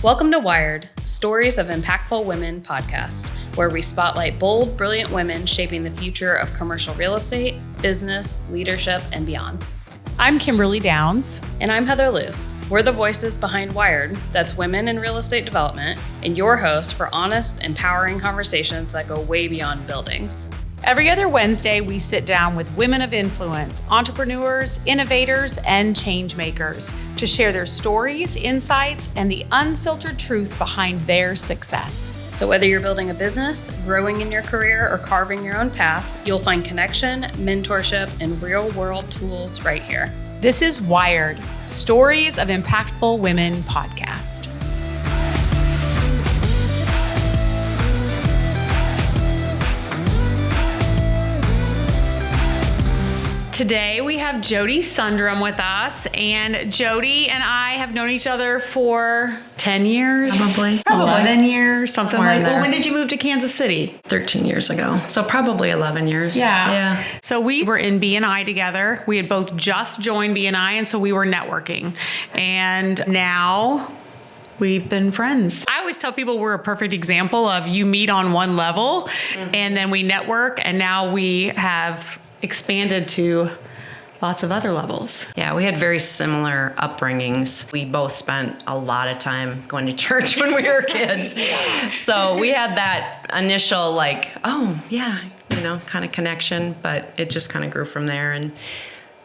Welcome to Wired, Stories of Impactful Women podcast, where we spotlight bold, brilliant women shaping the future of commercial real estate, business, leadership, and beyond. I'm Kimberly Downs. And I'm Heather Luce. We're the voices behind Wired, that's women in real estate development, and your host for honest, empowering conversations that go way beyond buildings. Every other Wednesday, we sit down with women of influence, entrepreneurs, innovators, and change makers to share their stories, insights, and the unfiltered truth behind their success. So whether you're building a business, growing in your career, or carving your own path, you'll find connection, mentorship, and real-world tools right here. This is Wired, Stories of Impactful Women podcast. Today we have Jodi Sundaram with us, and Jodi and I have known each other for 10 years. Probably 11 years, something Somewhere like in that. there. When did you move to Kansas City? 13 years ago. So probably 11 years. Yeah. So we were in B&I together. We had both just joined B&I, and so we were networking. And now we've been friends. I always tell people we're a perfect example of you meet on one level, and then we network, and now we have expanded to lots of other levels. Yeah, we had very similar upbringings. We both spent a lot of time going to church when we were kids. So we had that initial kind of connection, but it just kind of grew from there. And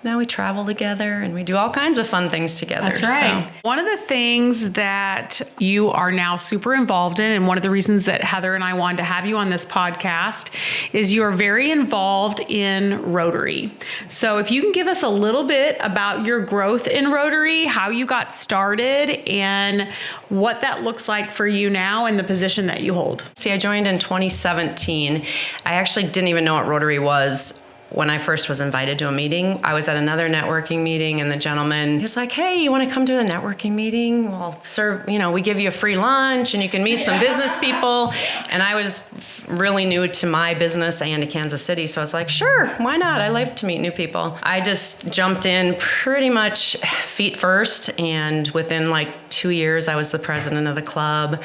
now we travel together and we do all kinds of fun things together. That's right. So. One of the things that you are now super involved in, and one of the reasons that Heather and I wanted to have you on this podcast, is you are very involved in Rotary. So if you can give us a little bit about your growth in Rotary, how you got started, and what that looks like for you now and the position that you hold. See, I joined in 2017. I actually didn't even know what Rotary was. When I first was invited to a meeting, I was at another networking meeting, and the gentleman was like, "Hey, you want to come to the networking meeting? We'll serve, we give you a free lunch and you can meet some business people." And I was really new to my business and to Kansas City. So I was like, sure, why not? I like to meet new people. I just jumped in pretty much feet first. And within 2 years, I was the president of the club.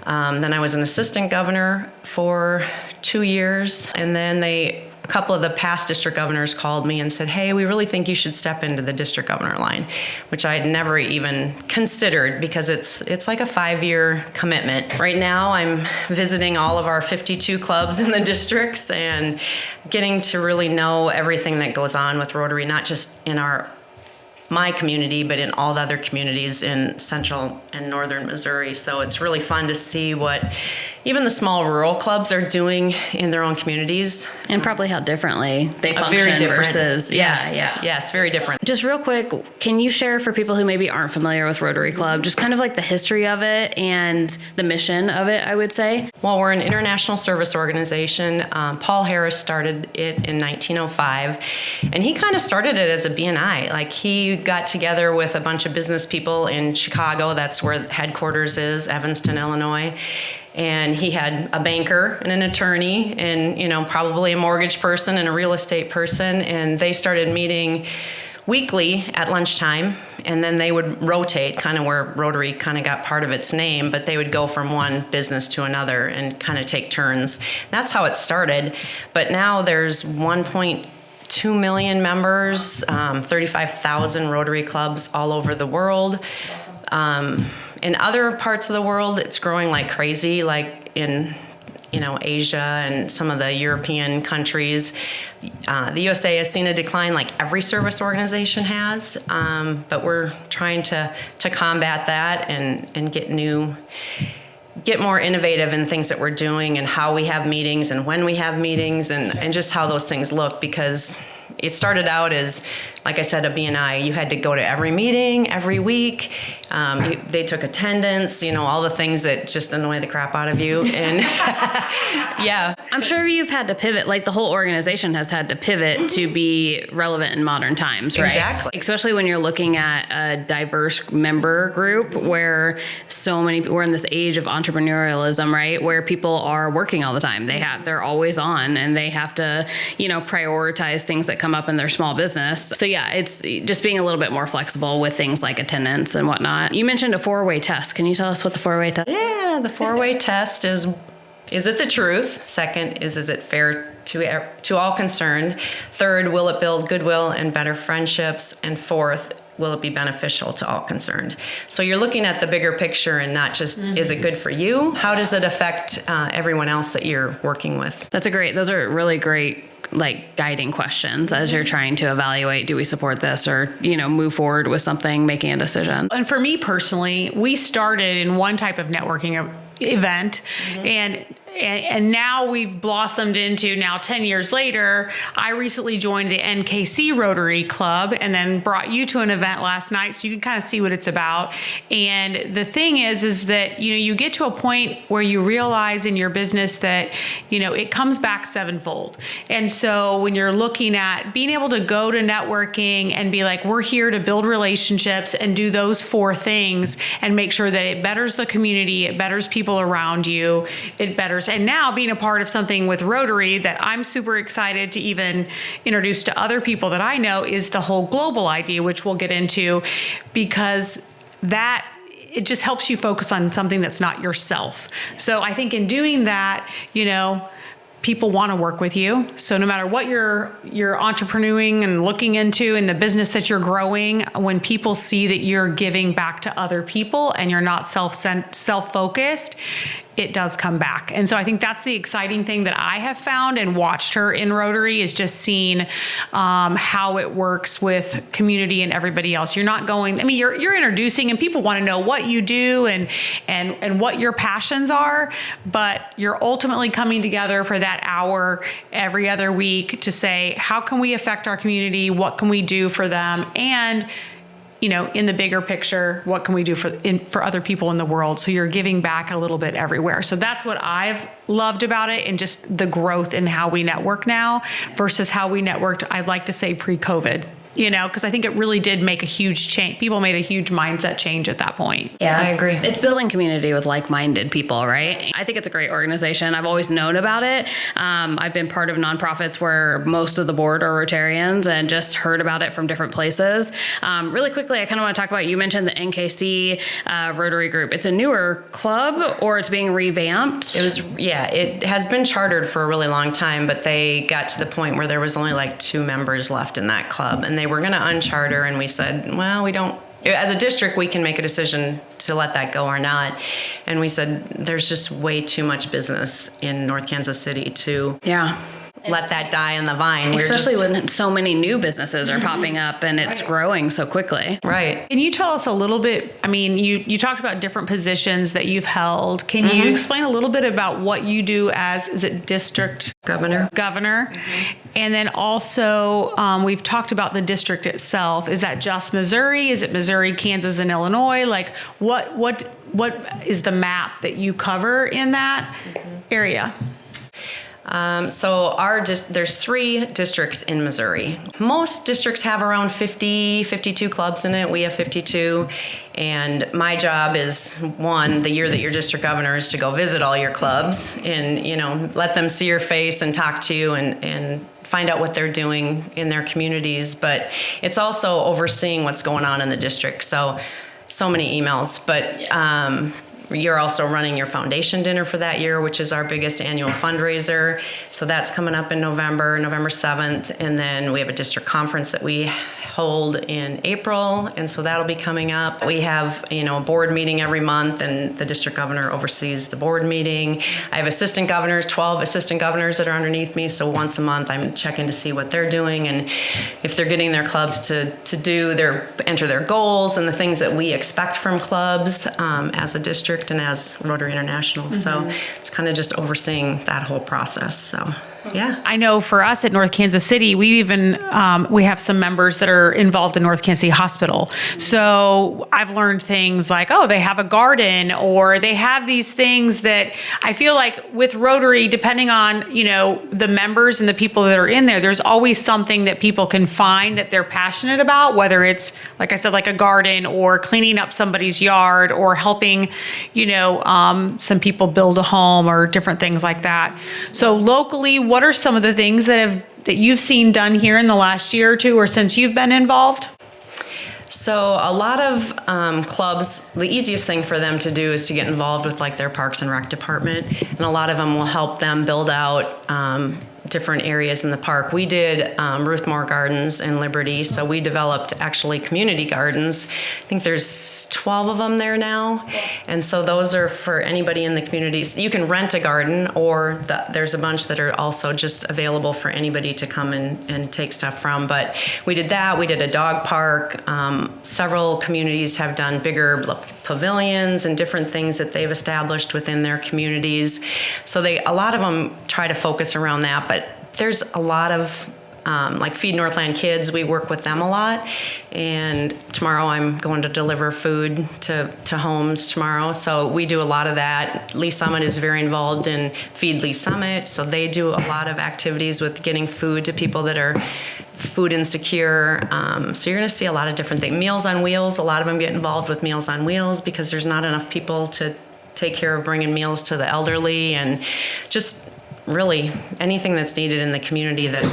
Then I was an assistant governor for 2 years. And then a couple of the past district governors called me and said, "Hey, we really think you should step into the district governor line," which I had never even considered because it's like a 5-year commitment. Right now, I'm visiting all of our 52 clubs in the districts and getting to really know everything that goes on with Rotary, not just in my community, but in all the other communities in central and northern Missouri. So it's really fun to see what even the small rural clubs are doing in their own communities. And probably how differently they function very different. versus, Yes, very different. Just real quick, can you share for people who maybe aren't familiar with Rotary Club, just kind of the history of it and the mission of it, I would say? Well, we're an international service organization. Paul Harris started it in 1905, and he kind of started it as a B&I. He got together with a bunch of business people in Chicago. That's where the headquarters is, Evanston, Illinois. And he had a banker and an attorney and, probably a mortgage person and a real estate person. And they started meeting weekly at lunchtime. And then they would rotate, kind of where Rotary kind of got part of its name, but they would go from one business to another and kind of take turns. That's how it started. But now there's 1.2 million members, 35,000 Rotary clubs all over the world. In other parts of the world, it's growing like crazy, like in Asia and some of the European countries. The USA has seen a decline like every service organization has, but we're trying to combat that and get more innovative in things that we're doing and how we have meetings and when we have meetings and just how those things look, because it started out as, like I said, a B&I. You had to go to every meeting every week. They took attendance, all the things that just annoy the crap out of you. And yeah. I'm sure you've had to pivot, the whole organization has had to pivot to be relevant in modern times, right? Exactly. Especially when you're looking at a diverse member group where we're in this age of entrepreneurialism, right? Where people are working all the time. They're always on and they have to, prioritize things that come up in their small business. So yeah, it's just being a little bit more flexible with things like attendance and whatnot. You mentioned a 4-way test. Can you tell us what the 4-way test is? Yeah, the 4-way test is it the truth? Second is it fair to all concerned? Third, will it build goodwill and better friendships? And fourth, will it be beneficial to all concerned? So you're looking at the bigger picture and not just, is it good for you? How does it affect everyone else that you're working with? Those are really great like guiding questions as you're trying to evaluate, do we support this or, move forward with something, making a decision. And for me personally, we started in one type of networking event and now we've blossomed into 10 years later. I recently joined the NKC Rotary Club and then brought you to an event last night so you can kind of see what it's about. And the thing is that, you get to a point where you realize in your business that, it comes back sevenfold. And so when you're looking at being able to go to networking and be like, we're here to build relationships and do those 4 things and make sure that it betters the community, it betters people around you, it betters. And now being a part of something with Rotary that I'm super excited to even introduce to other people that I know is the whole global idea, which we'll get into, because it just helps you focus on something that's not yourself. So I think in doing that, people want to work with you. So no matter what you're entrepreneuring and looking into in the business that you're growing, when people see that you're giving back to other people and you're not self-focused, it does come back. And so I think that's the exciting thing that I have found and watched her in Rotary is just seeing how it works with community and everybody else. You're not going, you're introducing and people want to know what you do and what your passions are, but you're ultimately coming together for that hour every other week to say, how can we affect our community? What can we do for them? And in the bigger picture, what can we do for other people in the world? So you're giving back a little bit everywhere. So that's what I've loved about it, and just the growth in how we network now versus how we networked, I'd like to say pre-COVID. Because I think it really did make a huge change. People made a huge mindset change at that point. Yeah, I agree. It's building community with like-minded people, right? I think it's a great organization. I've always known about it. I've been part of nonprofits where most of the board are Rotarians and just heard about it from different places. Really quickly, I kind of want to talk about, you mentioned the NKC Rotary Group. It's a newer club or it's being revamped? It has been chartered for a really long time, but they got to the point where there was only 2 members left in that club. And they were going to uncharter, and we said, well, we don't, as a district, we can make a decision to let that go or not. And we said, there's just way too much business in North Kansas City to let that die on the vine. Especially when so many new businesses are popping up and it's growing so quickly. Right. Can you tell us a little bit, you talked about different positions that you've held. Can you explain a little bit about what you do as, is it district governor? And then also, we've talked about the district itself. Is that just Missouri? Is it Missouri, Kansas, and Illinois? What is the map that you cover in that area? So there's 3 districts in Missouri. Most districts have around 52 clubs in it. We have 52. And my job is, the year that you're district governor, is to go visit all your clubs and, let them see your face and talk to you and find out what they're doing in their communities. But it's also overseeing what's going on in the district. So many emails, but, you're also running your foundation dinner for that year, which is our biggest annual fundraiser. So that's coming up in November 7th. And then we have a district conference that we hold in April. And so that'll be coming up. We have, a board meeting every month, and the district governor oversees the board meeting. I have 12 assistant governors that are underneath me. So once a month, I'm checking to see what they're doing and if they're getting their clubs to enter their goals and the things that we expect from clubs as a district and as Rotary International. So it's kind of just overseeing that whole process. So Yeah. I know for us at North Kansas City, we even, we have some members that are involved in North Kansas City Hospital. So I've learned things like, oh, they have a garden, or they have these things that I feel like with Rotary, depending on, you know, the members and the people that are in there, there's always something that people can find that they're passionate about, whether it's, like I said, like a garden or cleaning up somebody's yard or helping, you know, some people build a home or different things like that. So locally, what are some of the things that have that you've seen done here in the last year or two, or since you've been involved? So a lot of clubs, the easiest thing for them to do is to get involved with like their Parks and Rec department, and a lot of them will help them build out different areas in the park. We did Ruth Moore Gardens in Liberty, so we developed actually community gardens. I think there's 12 of them there now, and so those are for anybody in the community. So you can rent a garden, or there's a bunch that are also just available for anybody to come and take stuff from. But we did that. We did a dog park. Several communities have done bigger pavilions and different things that they've established within their communities. So a lot of them try to focus around that, but there's a lot of like Feed Northland Kids, we work with them a lot. And tomorrow I'm going to deliver food to homes tomorrow. So we do a lot of that. Lee Summit is very involved in Feed Lee Summit. So they do a lot of activities with getting food to people that are food insecure. So you're going to see a lot of different things. Meals on Wheels, a lot of them get involved with Meals on Wheels because there's not enough people to take care of bringing meals to the elderly, and just really anything that's needed in the community. That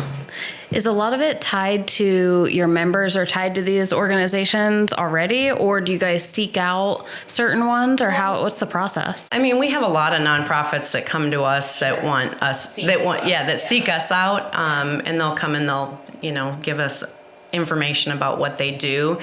is a lot of it tied to your members or tied to these organizations already, or do you guys seek out certain ones, or what's the process? I mean, we have a lot of nonprofits that come to us that want us, that seek us out, and they'll come and they'll, give us information about what they do.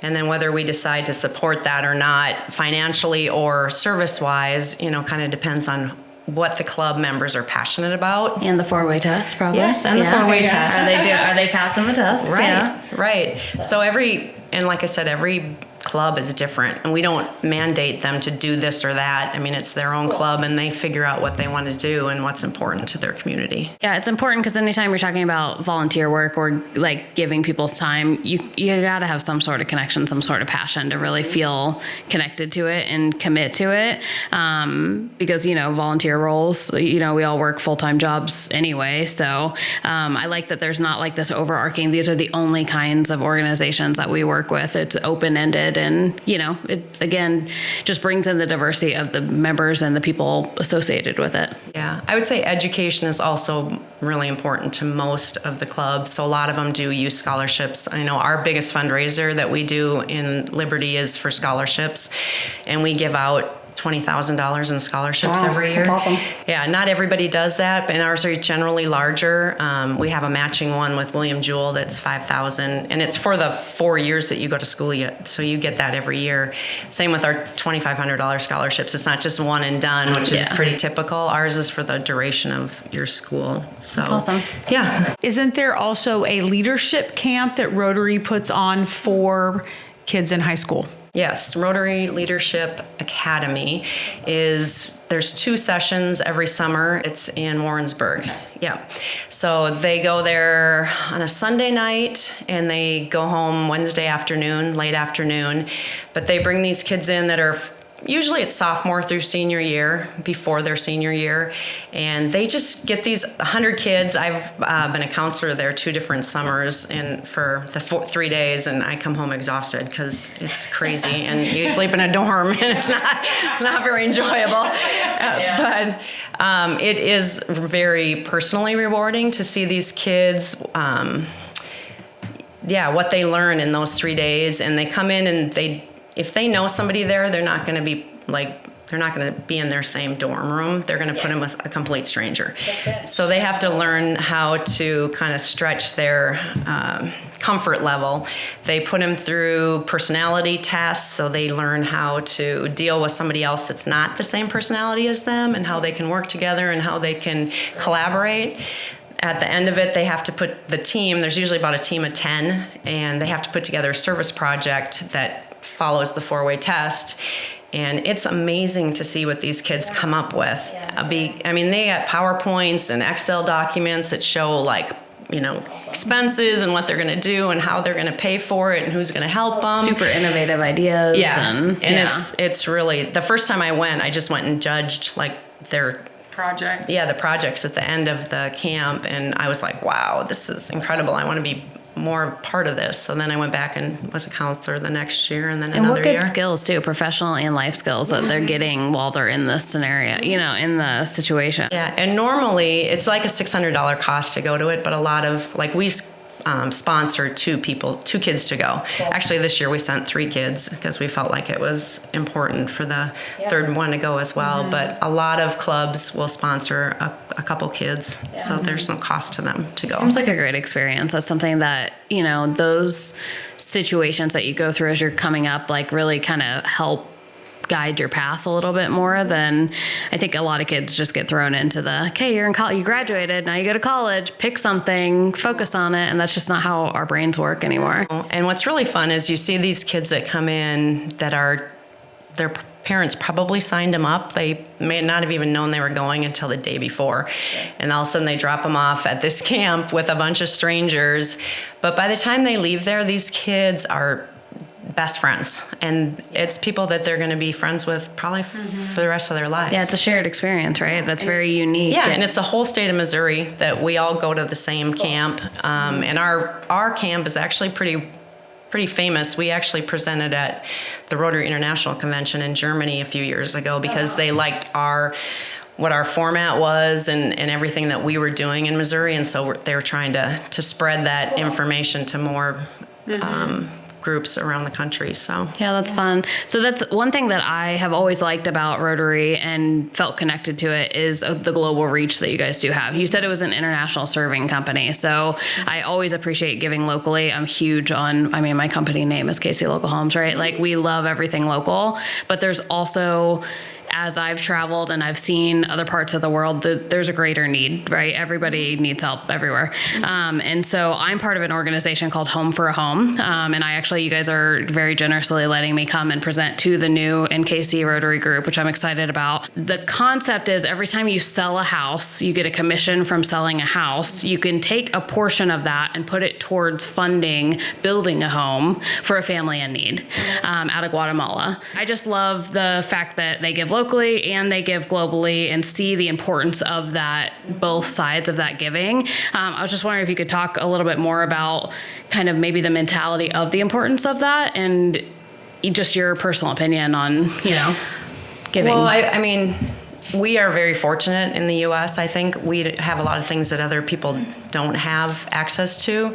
And then whether we decide to support that or not, financially or service-wise, kind of depends on what the club members are passionate about. And the 4-way test, probably. Yes, and the 4-way test. Are they passing the test? Right, yeah. right. So like I said, every club is different, and we don't mandate them to do this or that. I mean, it's their own club, and they figure out what they want to do and what's important to their community. Yeah, it's important because anytime you're talking about volunteer work or like giving people's time, you got to have some sort of connection, some sort of passion to really feel connected to it and commit to it. Because, volunteer roles, we all work full-time jobs anyway. So I like that there's not like this overarching, these are the only kinds of organizations that we work with. It's open-ended, and, it, again, just brings in the diversity of the members and the people associated with it. Yeah, I would say education is also really important to most of the clubs. So a lot of them do youth scholarships. I know our biggest fundraiser that we do in Liberty is for scholarships, and we give out $20,000 in scholarships every year. That's awesome. Yeah, not everybody does that, and ours are generally larger. We have a matching one with William Jewell that's $5,000, and it's for the 4 years that you go to school yet, so you get that every year. Same with our $2,500 scholarships. It's not just one and done, which is pretty typical. Ours is for the duration of your school. So that's awesome. Yeah. Isn't there also a leadership camp that Rotary puts on for kids in high school? Yes, Rotary Leadership Academy there's 2 sessions every summer. It's in Warrensburg. Yeah. So they go there on a Sunday night and they go home Wednesday afternoon, late afternoon. But they bring these kids in that are usually it's sophomore through senior year, before their senior year, and they just get these 100 kids. I've been a counselor there 2 different summers, and for the 3 days, and I come home exhausted because it's crazy, and you sleep in a dorm, and it's not very enjoyable. But it is very personally rewarding to see these kids. What they learn in those 3 days, and they come in and if they know somebody there, they're not going to be in their same dorm room. They're going to put them with a complete stranger. So they have to learn how to kind of stretch their comfort level. They put them through personality tests, so they learn how to deal with somebody else that's not the same personality as them, and how they can work together and how they can collaborate. At the end of it, they have to put the team, there's usually about a team of 10, and they have to put together a service project that follows the 4-way test. And it's amazing to see what these kids come up with. They got PowerPoints and Excel documents that show expenses and what they're going to do and how they're going to pay for it and who's going to help them. Super innovative ideas. Yeah. It's really, the first time I went, I just went and judged their projects. Yeah, the projects at the end of the camp, and I was like, wow, this is incredible. I want to be more part of this. So then I went back and was a counselor the next year, and then and another what good year. skills too, professional and life skills that they're getting while they're in this scenario, in the situation. Yeah, and normally it's like a $600 cost to go to it, but a lot of, like, we sponsor two kids to go. Actually, this year we sent 3 kids because we felt like it was important for the third one to go as well. But a lot of clubs will sponsor a couple kids, so there's no cost to them to go. Seems like a great experience. That's something that, those situations that you go through as you're coming up, like, really kind of help guide your path a little bit more than I think a lot of kids just get thrown into okay, you're in college, you graduated, now you go to college, pick something, focus on it. And that's just not how our brains work anymore. And what's really fun is you see these kids that come in that their parents probably signed them up. They may not have even known they were going until the day before. And all of a sudden they drop them off at this camp with a bunch of strangers. But by the time they leave there, these kids are best friends, and it's people that they're going to be friends with probably for the rest of their lives. Yeah, it's a shared experience, right? That's very unique. Yeah, and it's the whole state of Missouri that we all go to the same camp, and our camp is actually pretty famous. We actually presented at the Rotary International convention in Germany a few years ago because they liked what our format was and everything that we were doing in Missouri, and so they were trying to spread that information to more groups around the country. So yeah, that's fun. So that's one thing that I have always liked about Rotary and felt connected to it is the global reach that you guys do have. You said it was an international serving company, so I always appreciate giving locally. I'm huge on, my company name is KC Local Homes, right? Like, we love everything local, but there's also, as I've traveled and I've seen other parts of the world, there's a greater need, right? Everybody needs help everywhere. And so I'm part of an organization called Home for a Home. And you guys are very generously letting me come and present to the new NKC Rotary group, which I'm excited about. The concept is every time you sell a house, you get a commission from selling a house. You can take a portion of that and put it towards funding building a home for a family in need out of Guatemala. I just love the fact that they give locally and they give globally and see the importance of that, both sides of that giving. I was just wondering if you could talk a little bit more about kind of maybe the mentality of the importance of that and just your personal opinion on, giving. Well, we are very fortunate in the U.S. I think we have a lot of things that other people don't have access to,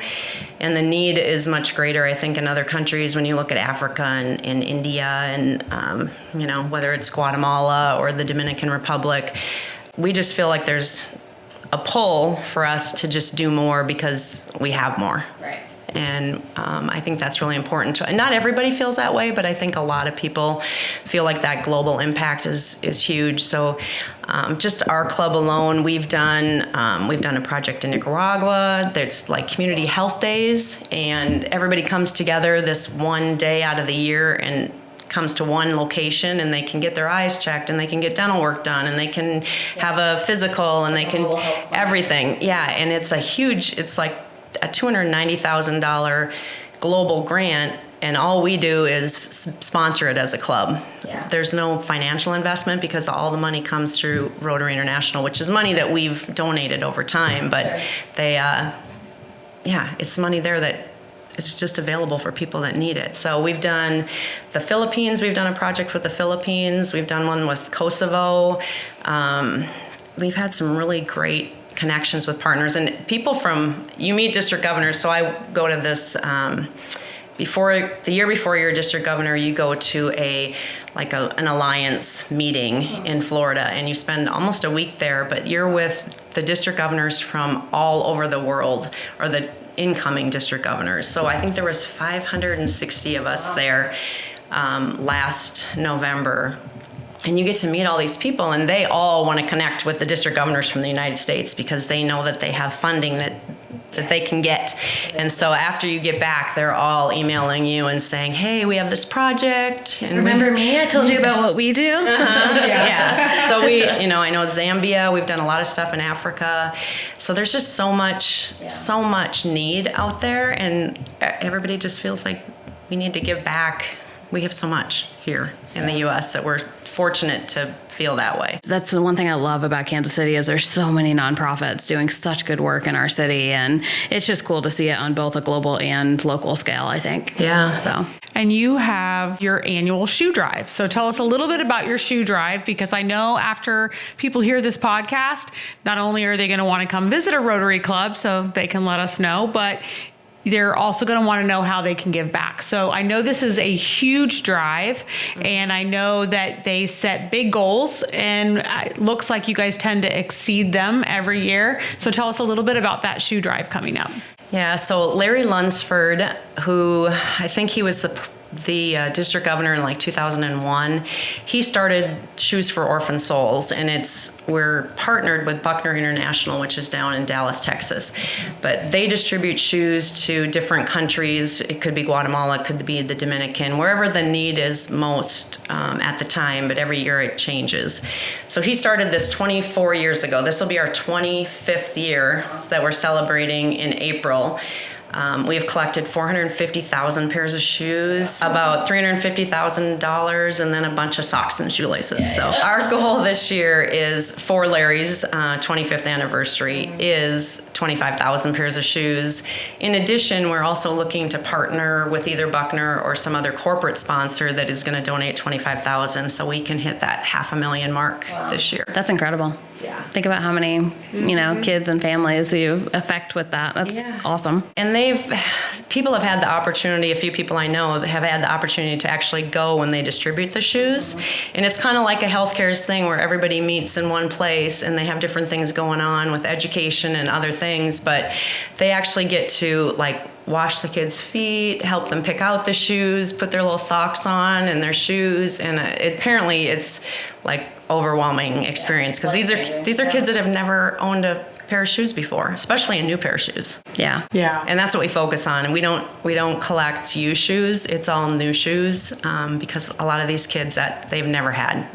and the need is much greater, I think, in other countries. When you look at Africa and India and, whether it's Guatemala or the Dominican Republic, we just feel like there's a pull for us to just do more because we have more. Right. And I think that's really important. And not everybody feels that way, but I think a lot of people feel like that global impact is huge. So just our club alone, we've done a project in Nicaragua. There's like community health days, and everybody comes together this one day out of the year and comes to one location, and they can get their eyes checked, and they can get dental work done, and they can have a physical, and they can everything. Yeah, and it's like a $290,000 global grant, and all we do is sponsor it as a club. Yeah. There's no financial investment because all the money comes through Rotary International, which is money that we've donated over time, but it's money there that it's just available for people that need it. So we've done the Philippines. We've done a project with the Philippines. We've done one with Kosovo. We've had some really great connections with partners and people you meet district governors. So I go to this, the year before you're a district governor, you go to an alliance meeting in Florida, and you spend almost a week there, but you're with the district governors from all over the world, or the incoming district governors. So I think there was 560 of us there last November. And you get to meet all these people, and they all want to connect with the district governors from the United States because they know that they have funding that they can get. And so after you get back, they're all emailing you and saying, hey, we have this project. And remember me? I told you about what we do. Yeah. So I know Zambia, we've done a lot of stuff in Africa. So there's just so much need out there, and everybody just feels like we need to give back we have so much here in the U.S. that we're fortunate to feel that way. That's the one thing I love about Kansas City is there's so many nonprofits doing such good work in our city, and it's just cool to see it on both a global and local scale, I think. Yeah. So. And you have your annual shoe drive. So tell us a little bit about your shoe drive, because I know after people hear this podcast, not only are they going to want to come visit a Rotary Club so they can let us know, but they're also going to want to know how they can give back. So I know this is a huge drive, and I know that they set big goals, and it looks like you guys tend to exceed them every year. So tell us a little bit about that shoe drive coming up. Yeah, so Larry Lunsford, who I think he was the district governor in like 2001, he started Shoes for Orphan Souls, and we're partnered with Rotary International, which is down in Dallas, Texas. But they distribute shoes to different countries. It could be Guatemala, it could be the Dominican, wherever the need is most at the time, but every year it changes. So he started this 24 years ago. This will be our 25th year that we're celebrating in April. We have collected 450,000 pairs of shoes, about $350,000, and then a bunch of socks and shoelaces. So our goal this year is, for Larry's 25th anniversary, is 25,000 pairs of shoes. In addition, we're also looking to partner with either Buckner or some other corporate sponsor that is going to donate 25,000, so we can hit that 500,000 mark this year. That's incredible. Yeah. Think about how many, kids and families you affect with that. That's awesome. And people have had the opportunity, a few people I know have had the opportunity to actually go when they distribute the shoes. And it's kind of like a healthcare thing where everybody meets in one place and they have different things going on with education and other things, but they actually get to wash the kids' feet, help them pick out the shoes, put their little socks on and their shoes, and apparently it's overwhelming experience, because these are kids that have never owned a pair of shoes before, especially a new pair of shoes. Yeah. And that's what we focus on. And we don't collect used shoes. It's all new shoes, because a lot of these kids they've never had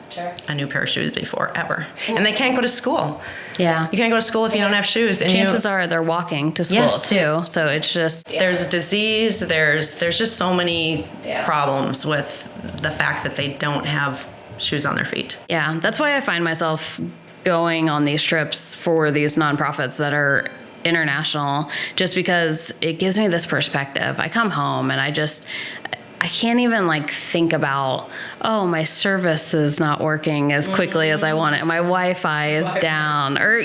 a new pair of shoes before, ever, and they can't go to school. Yeah. You can't go to school if you don't have shoes. And chances are they're walking to school too. So it's just there's disease. There's just so many problems with the fact that they don't have shoes on their feet. Yeah, that's why I find myself going on these trips for these nonprofits that are international, just because it gives me this perspective. I come home and I can't even think about, my service is not working as quickly as I want it, and my Wi-Fi is down, or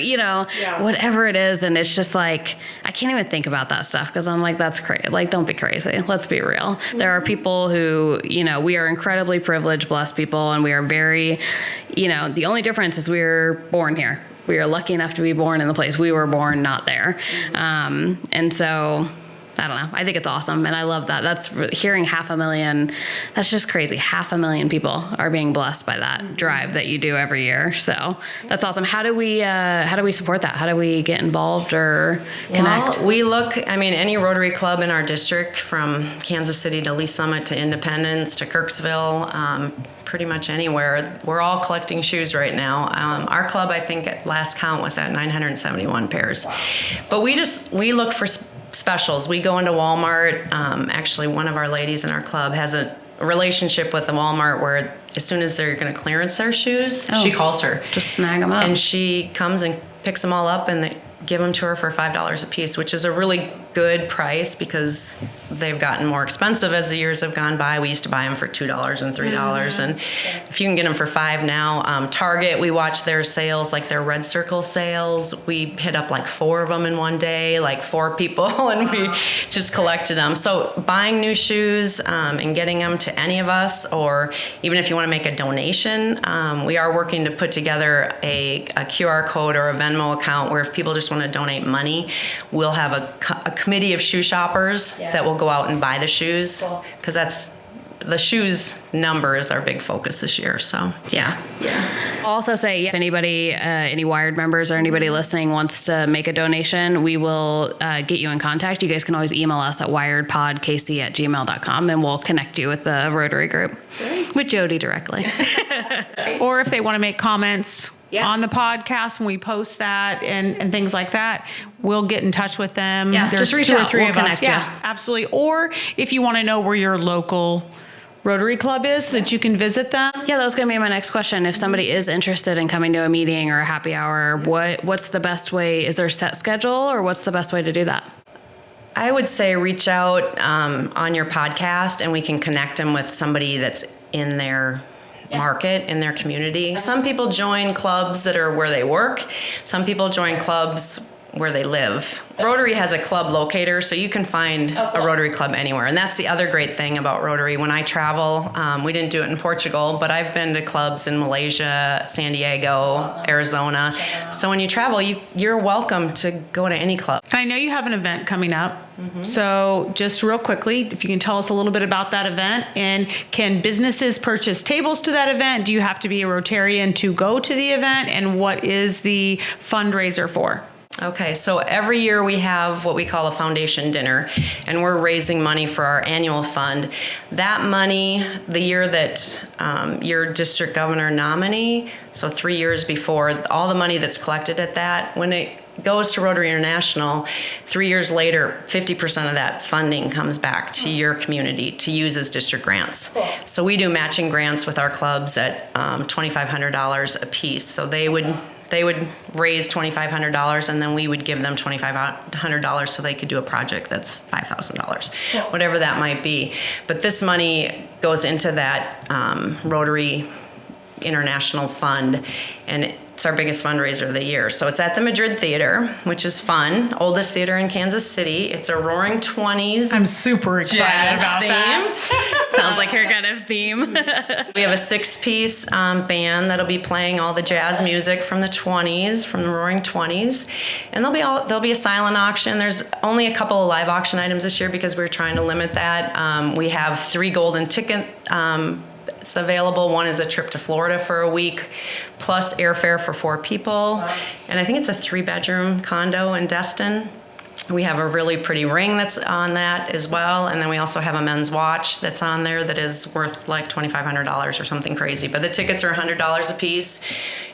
whatever it is, and it's just I can't even think about that stuff, because I'm that's crazy. Don't be crazy. Let's be real. There are people who, we are incredibly privileged, blessed people, and we are very, the only difference is we were born here. We are lucky enough to be born in the place we were born, not there. And so I don't know. I think it's awesome. And I love that. That's hearing 500,000. That's just crazy. 500,000 people are being blessed by that drive that you do every year. So that's awesome. How do we support that? How do we get involved or connect? Well, we look, any Rotary Club in our district, from Kansas City to Lee Summit to Independence to Kirksville, pretty much anywhere. We're all collecting shoes right now. Our club, I think at last count, was at 971 pairs. But we look for specials. We go into Walmart. Actually, one of our ladies in our club has a relationship with the Walmart where as soon as they're going to clearance their shoes, she calls her. Just snag them up. And she comes and picks them all up, and they give them to her for $5 a piece, which is a really good price because they've gotten more expensive as the years have gone by. We used to buy them for $2 and $3, and if you can get them for $5 now. Target, we watch their sales, their Red Circle sales. We hit up 4 of them in one day, 4 people, and we just collected them. So buying new shoes and getting them to any of us, or even if you want to make a donation, we are working to put together a QR code or a Venmo account where if people just want to donate money, we'll have a committee of shoe shoppers that will go out and buy the shoes, because that's the shoes number is our big focus this year. So yeah. I'll also say, if anybody, any Wired members or anybody listening wants to make a donation, we will get you in contact. You guys can always email us at wiredpodkc@gmail.com, and we'll connect you with the Rotary group, with Jodi directly. Or if they want to make comments on the podcast when we post that and things like that, we'll get in touch with them. Yeah, There's just reach 2 or out. 3 We'll of us. connect you. Yeah, absolutely. Or if you want to know where your local Rotary Club is so that you can visit them? Yeah, that was going to be my next question. If somebody is interested in coming to a meeting or a happy hour, what's the best way? Is there a set schedule, or what's the best way to do that? I would say reach out on your podcast, and we can connect them with somebody that's in their market, in their community. Some people join clubs that are where they work. Some people join clubs where they live. Rotary has a club locator, so you can find a Rotary Club anywhere. And that's the other great thing about Rotary. When I travel, we didn't do it in Portugal, but I've been to clubs in Malaysia, San Diego, Arizona. So when you travel, you're welcome to go to any club. I know you have an event coming up. So just real quickly, if you can tell us a little bit about that event, and can businesses purchase tables to that event? Do you have to be a Rotarian to go to the event? And what is the fundraiser for? Okay, so every year we have what we call a foundation dinner, and we're raising money for our annual fund. That money, the year that your district governor nominee, so 3 years before, all the money that's collected at that, when it goes to Rotary International, 3 years later, 50% of that funding comes back to your community to use as district grants. Cool. So we do matching grants with our clubs at $2,500 a piece. So they would raise $2,500, and then we would give them $2,500 so they could do a project that's $5,000, whatever that might be. But this money goes into that Rotary International Fund, and it's our biggest fundraiser of the year. So it's at the Madrid Theater, which is fun. Oldest theater in Kansas City. It's a Roaring 20s. I'm super excited about theme. that. Sounds like your kind of theme. We have a 6-piece band that'll be playing all the jazz music from the 20s, from the Roaring 20s. And there'll be a silent auction. There's only a couple of live auction items this year because we're trying to limit that. We have 3 golden tickets. It's available. One is a trip to Florida for a week, plus airfare for 4 people. Wow. And I think it's a 3-bedroom condo in Destin. We have a really pretty ring that's on that as well. And then we also have a men's watch that's on there that is worth like $2,500 or something crazy. But the tickets are $100 a piece.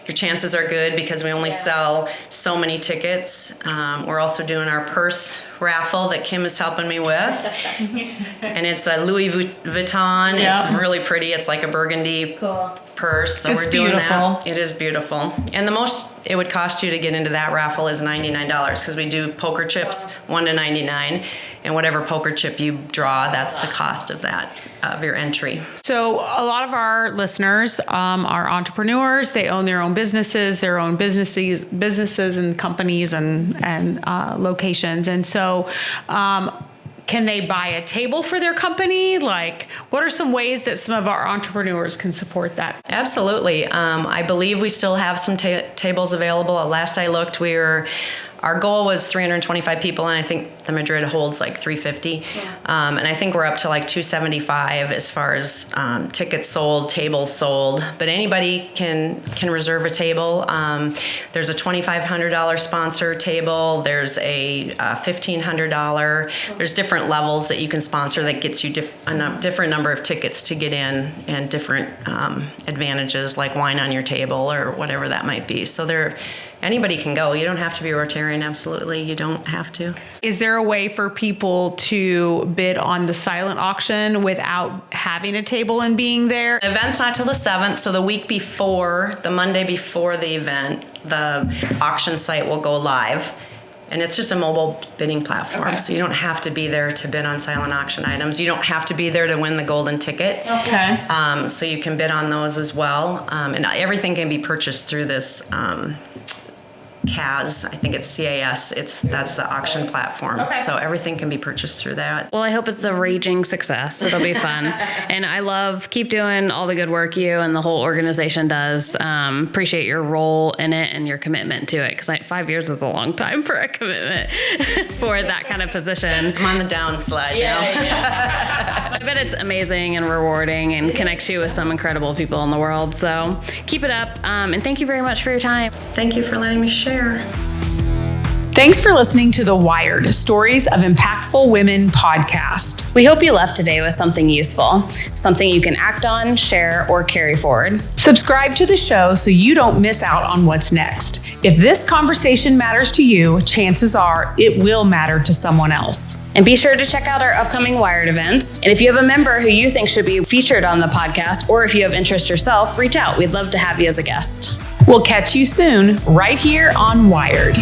Your chances are good because we only sell so many tickets. We're also doing our purse raffle that Kim is helping me with. And it's a Louis Vuitton. Yeah. It's really pretty. It's like a burgundy purse. So it's we're doing beautiful. that. It is beautiful. And the most it would cost you to get into that raffle is $99 because we do poker chips, 1 to 99. And whatever poker chip you draw, that's the cost of that, of your entry. So a lot of our listeners are entrepreneurs. They own their own businesses, and companies and locations. And so can they buy a table for their company? Like, what are some ways that some of our entrepreneurs can support that? Absolutely. I believe we still have some tables available. Last I looked, our goal was 325 people, and I think the Madrid holds like 350. Yeah. And I think we're up to like 275 as far as tickets sold, tables sold. But anybody can reserve a table. There's a $2,500 sponsor table. There's a $1,500. There's different levels that you can sponsor that gets you a different number of tickets to get in, and different advantages like wine on your table or whatever that might be. So anybody can go. You don't have to be a Rotarian, absolutely. You don't have to. Is there a way for people to bid on the silent auction without having a table and being there? The event's not till the 7th, so the week before, the Monday before the event, the auction site will go live. And it's just a mobile bidding platform, okay. So you don't have to be there to bid on silent auction items. You don't have to be there to win the golden ticket. Okay. So you can bid on those as well. And everything can be purchased through this CAS, I think it's CAS. That's the auction platform. Okay. So everything can be purchased through that. Well, I hope it's a raging success. It'll be fun. And keep doing all the good work you and the whole organization does. Appreciate your role in it and your commitment to it. Because 5 years is a long time for a commitment for that kind of position. I'm on the downslide now. Yeah. I bet it's amazing and rewarding and connects you with some incredible people in the world. So keep it up. And thank you very much for your time. Thank you for letting me share. Thanks for listening to the Wired Stories of Impactful Women podcast. We hope you left today with something useful, something you can act on, share, or carry forward. Subscribe to the show so you don't miss out on what's next. If this conversation matters to you, chances are it will matter to someone else. And be sure to check out our upcoming Wired events. And if you have a member who you think should be featured on the podcast, or if you have interest yourself, reach out. We'd love to have you as a guest. We'll catch you soon, right here on Wired.